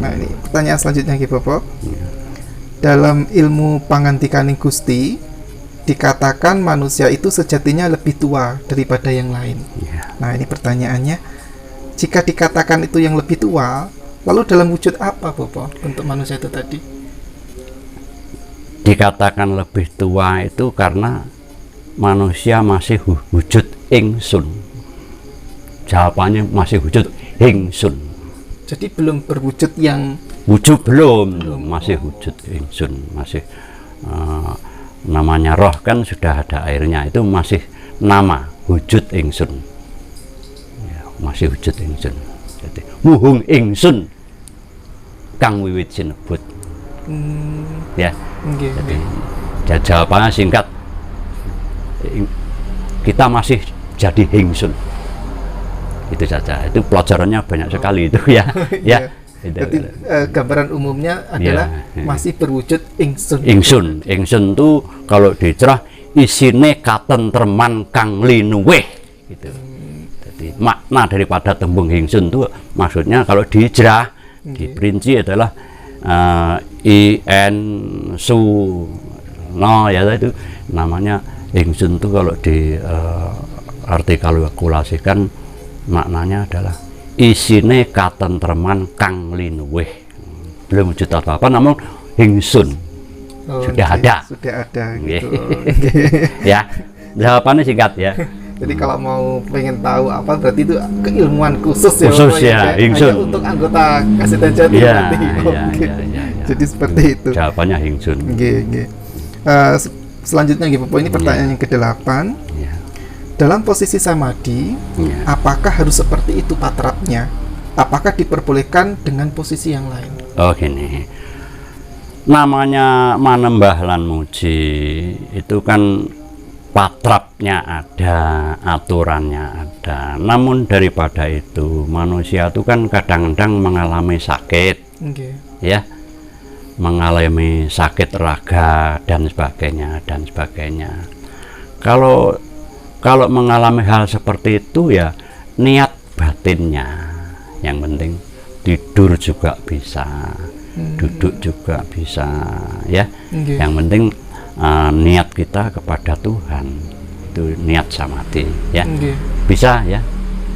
Nah, ini pertanyaan selanjutnya Ki Bopo. Dalam ilmu pangantikaning Gusti dikatakan manusia itu sejatinya lebih tua daripada yang lain. Nah, ini pertanyaannya, jika dikatakan itu yang lebih tua, lalu dalam wujud apa Bopo untuk manusia itu tadi? Dikatakan lebih tua itu karena manusia masih wujud ingsun. Jawabannya masih wujud ingsun. Jadi belum berwujud yang wujud, belum. Masih wujud ingsun, masih namanya roh kan sudah ada airnya, itu masih nama wujud ingsun ya, masih wujud ingsun. Jadi muhung ingsun kang wiwit sinebut ya. Jadi jawabannya singkat, kita masih jadi ingsun, itu saja. Itu pelajarannya banyak sekali itu ya. Ya. Jadi gambaran umumnya adalah masih berwujud ingsun. Ingsun itu kalau dicerah isine katentreman kang linuweh gitu. Jadi makna daripada tembung ingsun itu maksudnya kalau dicerah diperinci adalah in su no ya, itu namanya ingsun itu kalau di artikulasikan maknanya adalah isine katentreman kang linuweh, belum wujud apa-apa namun ingsun sudah ada gitu. Ya, jawabannya singkat ya. Jadi kalau mau pengen tahu apa berarti itu keilmuan khusus ya ingsun untuk anggota Kasitan Jati ya. Jadi seperti itu jawabannya ingsun. Selanjutnya Bopo, ini pertanyaan yang ke-8. Dalam posisi samadhi, apakah harus seperti itu patrapnya? Apakah diperbolehkan dengan posisi yang lain? Oh gini, namanya manembah lan muji itu kan patrapnya ada, aturannya ada. Namun daripada itu manusia itu kan kadang-kadang mengalami sakit, ya, mengalami sakit raga dan sebagainya dan sebagainya. Kalau mengalami hal seperti itu ya niat batinnya yang penting. Tidur juga bisa, duduk juga bisa ya. Yang penting niat kita kepada Tuhan, itu niat samadhi ya. Bisa ya,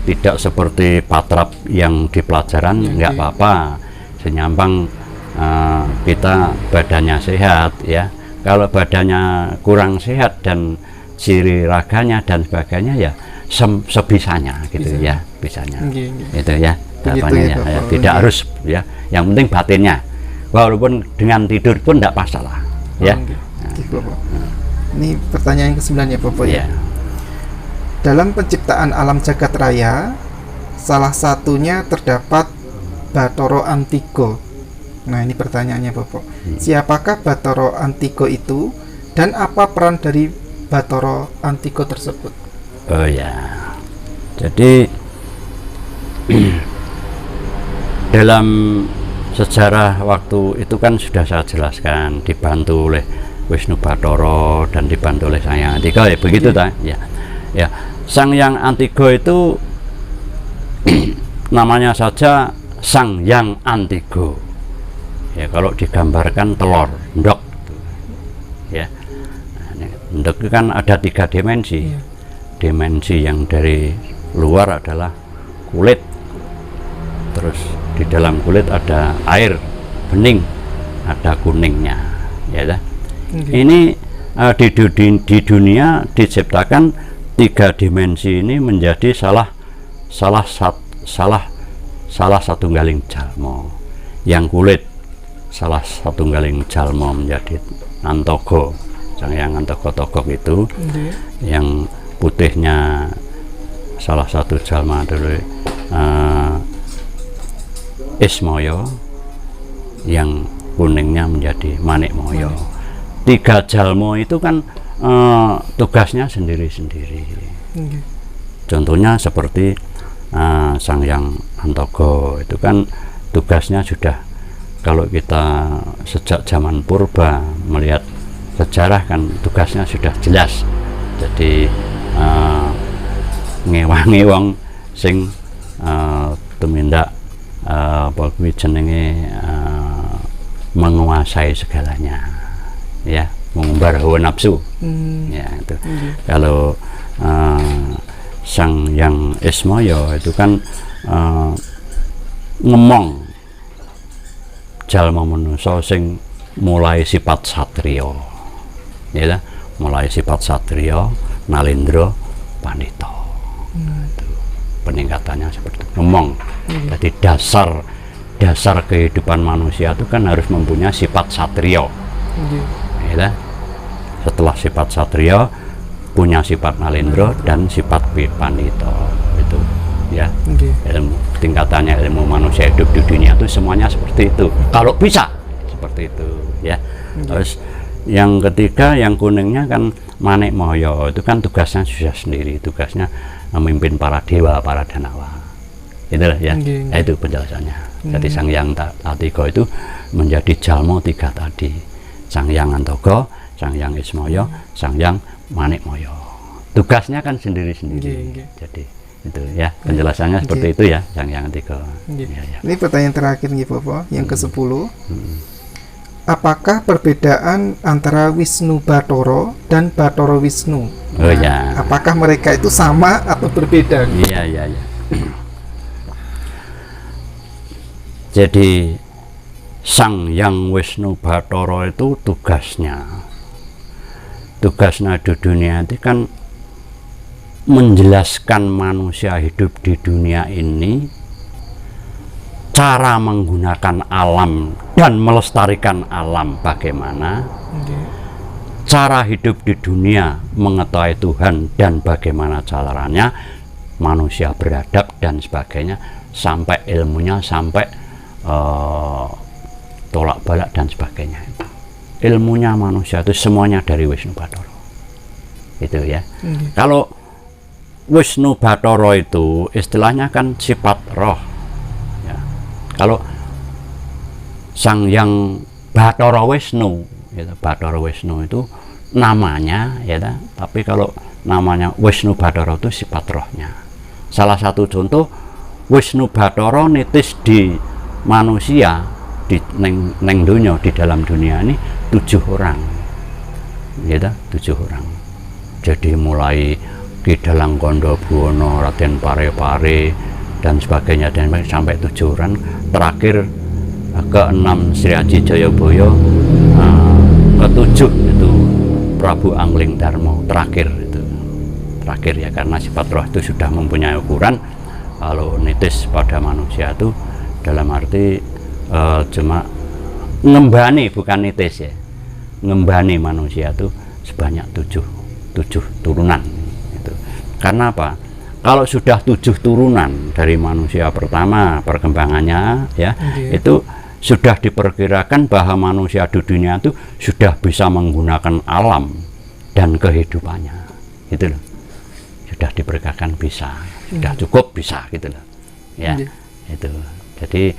tidak seperti patrap yang di pelajaran nggak apa-apa, senyampang kita badannya sehat ya. Kalau badannya kurang sehat dan ciri raganya dan sebagainya ya sebisanya gitu ya, bisanya itu ya. Ya, tidak harus ya, yang penting batinnya, walaupun dengan tidur pun tidak masalah ya. Ini pertanyaan ke-9 ya Bopo ya. Dalam penciptaan alam jagat raya, salah satunya terdapat Bathara Antiga. Nah, ini pertanyaannya Bopo, siapakah Bathara Antiga itu dan apa peran dari Bathara Antiga tersebut? Oh ya, jadi dalam sejarah waktu itu kan sudah saya jelaskan, dibantu oleh Wisnu Bathara dan dibantu oleh Sang Hyang Antiga ya, begitu tak? Ya, Sang Hyang Antiga itu namanya saja Sang Hyang Antiga. Ya, kalau digambarkan telur, ndok, ya. Ndok itu kan ada 3 dimensi. Dimensi yang dari luar adalah kulit, terus di dalam kulit ada air bening, ada kuningnya ya. Ini di dunia diciptakan 3 dimensi ini menjadi salah satunggaling jalma. Yang kulit salah satunggaling jalma menjadi Antogo, Sang Hyang Antogo itu. Yang putihnya salah satu jalma dulu Ismaya, yang kuningnya menjadi Manikmaya. 3 jalma itu kan tugasnya sendiri-sendiri. Contohnya seperti Sang Hyang Antogo itu kan tugasnya sudah, kalau kita sejak zaman purba melihat sejarah kan tugasnya sudah jelas. Jadi ngewangi wong sing tumindak apa kuwi jenenge menguasai segalanya, ya, mengumbar hawa nafsu. Ya itu. Kalau Sang Hyang Ismaya itu kan ngemong jalma manusa sing mulai sifat satriya, ya, mulai sifat satriya, nalendra, pandita. Itu peningkatannya seperti itu. Ngomong. Jadi dasar kehidupan manusia itu kan harus mempunyai sifat satriya. Ya, setelah sifat satriya punya sifat nalendra dan sifat pandita. Itu ya. Ilmu tingkatannya ilmu manusia hidup di dunia itu semuanya seperti itu. Kalau bisa seperti itu, ya. Terus yang ketiga, yang kuningnya kan Manik Mahaya, itu kan tugasnya sudah sendiri, tugasnya memimpin para dewa, para danawa. Itulah ya. Itu penjelasannya. Jadi Sang Hyang Tatiga itu menjadi jalma tiga tadi. Sang Hyang Antoga, Sang Hyang Ismaya, Sang Hyang Manik Mahaya. Tugasnya kan sendiri-sendiri. Jadi itu ya, penjelasannya seperti itu ya, Sang Hyang Tiga. Ya. Ini pertanyaan terakhir nih Bapak, yang ke-10. Apakah perbedaan antara Wisnu Bathara dan Bathara Wisnu? Oh ya. Apakah mereka itu sama atau berbeda? Iya. Jadi Sang Hyang Wisnu Bathara itu tugasnya di dunia itu kan menjelaskan manusia hidup di dunia ini, cara menggunakan alam dan melestarikan alam bagaimana, cara hidup di dunia mengetahui Tuhan dan bagaimana caranya manusia beradab dan sebagainya, sampai ilmunya, sampai tolak balak dan sebagainya. Ilmunya manusia itu semuanya dari Wisnu Bathara. Itu ya. Kalau Wisnu Bathara itu istilahnya kan sifat roh. Ya. Kalau Sang Hyang Bathara Wisnu, gitu, Bathara Wisnu itu namanya, ya, tapi kalau namanya Wisnu Bathara itu sifat rohnya. Salah satu contoh, Wisnu Bathara nitis di manusia, di neng dunia, di dalam dunia ini 7 orang, ya, 7 orang. Jadi mulai Ki Dalang Kanda Buwana, Raden Pare-Pare dan sebagainya, dan sampai 7 orang. Terakhir ke-6 Sri Aji Jayabaya, ke-7 itu Prabu Angling Darma, terakhir ya, karena sifat roh itu sudah mempunyai ukuran. Kalau nitis pada manusia itu dalam arti cuma ngembani, bukan nitis ya, ngembani manusia itu sebanyak 7 turunan. Itu karena apa? Kalau sudah 7 turunan dari manusia pertama perkembangannya, ya, itu sudah diperkirakan bahwa manusia di dunia itu sudah bisa menggunakan alam dan kehidupannya, gitu loh. Sudah diperkirakan bisa, sudah cukup bisa, gitu loh, ya. Itu jadi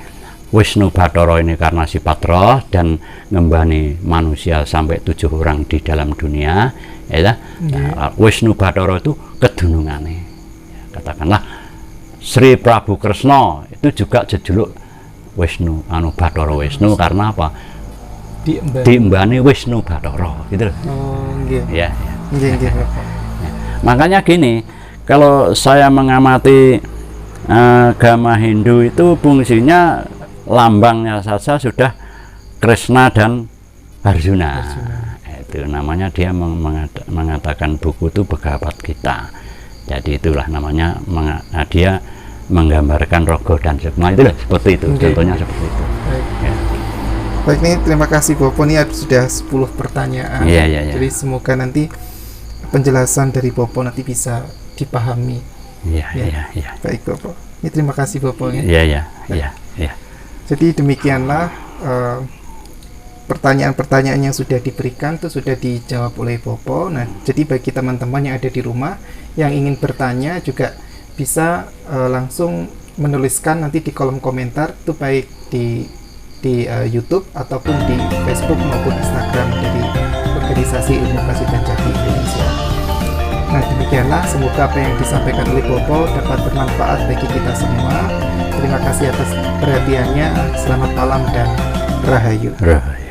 Wisnu Bathara ini karena sifat roh dan ngembani manusia sampai 7 orang di dalam dunia, ya. Wisnu Bathara itu kedunungannya, ya, katakanlah Sri Prabu Kresna itu juga jejuluk Wisnu, Bathara Wisnu, karena apa? Diembani Wisnu Bathara, gitu loh. Ya. Makanya gini, kalau saya mengamati agama Hindu itu fungsinya lambangnya saja sudah Krishna dan Arjuna. Itu namanya dia mengatakan buku itu Bhagavad Gita. Jadi itulah namanya dia menggambarkan rogo dan sukma, itu seperti itu. Contohnya seperti itu. Ya. Baik, nih terima kasih Bopo, ini sudah 10 pertanyaan. Ya. Jadi semoga nanti penjelasan dari Bopo nanti bisa dipahami. Ya. Baik Bopo, ini terima kasih Bopo ya. Ya. Jadi demikianlah pertanyaan-pertanyaan yang sudah diberikan itu sudah dijawab oleh Bopo. Nah, jadi bagi teman-teman yang ada di rumah yang ingin bertanya juga bisa langsung menuliskan nanti di kolom komentar, itu baik di YouTube ataupun di Facebook maupun Instagram dari Organisasi Ilmu Kasih dan Jati Indonesia. Nah, demikianlah, semoga apa yang disampaikan oleh Bopo dapat bermanfaat bagi kita semua. Terima kasih atas perhatiannya. Selamat malam dan rahayu. Rahayu.